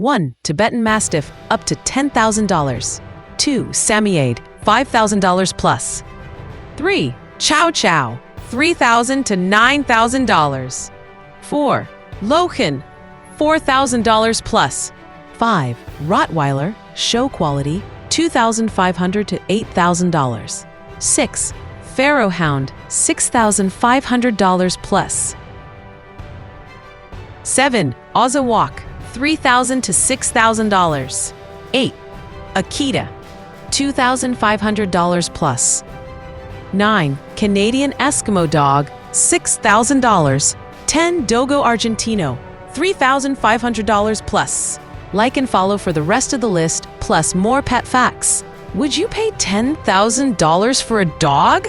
1. Tibetan Mastiff, up to $10,000. 2. Samiade, $5,000 plus. 3. Chow Chow, $3,000 to $9,000. 4. Lochin, $4,000 plus. 5. Rottweiler, show quality, $2,500 to $8,000. 6. Pharaoh Hound, $6,500 plus. 7. Ozawack, $3,000 to $6,000. 8. Akita, $2,500 plus. 9. Canadian Eskimo Dog, $6,000. 10. Dogo Argentino, $3,500 plus. Like and follow for the rest of the list, plus more pet facts. Would you pay $10,000 for a dog?